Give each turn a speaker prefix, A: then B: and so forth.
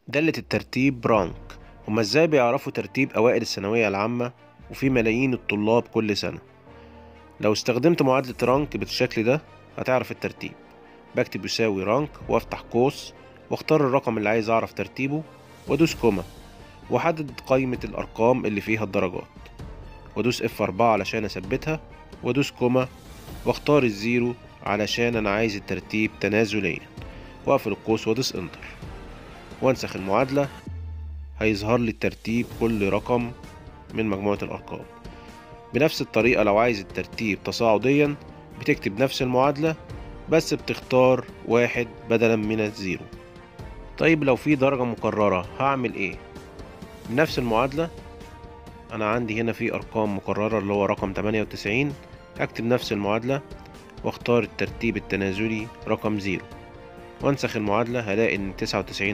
A: دالة الترتيب رانك. هما ازاي بيعرفوا ترتيب أوائل الثانوية العامة وفي ملايين الطلاب كل سنة؟ لو استخدمت معادلة رانك بالشكل ده هتعرف الترتيب. بكتب يساوي رانك وافتح قوس واختار الرقم اللي عايز اعرف ترتيبه وادوس كوما واحدد قائمة الأرقام اللي فيها الدرجات وادوس F4 علشان اثبتها وادوس كوما واختار الزيرو علشان انا عايز الترتيب تنازليا واقفل القوس وادوس انتر وانسخ المعادلة. هيظهر لي الترتيب كل رقم من مجموعة الأرقام. بنفس الطريقة لو عايز الترتيب تصاعديا بتكتب نفس المعادلة بس بتختار واحد بدلا من الزيرو. طيب لو في درجة مكررة هعمل ايه؟ بنفس المعادلة أنا عندي هنا في أرقام مكررة اللي هو رقم 98. هكتب نفس المعادلة واختار الترتيب التنازلي رقم زيرو وانسخ المعادلة. هلاقي ان 99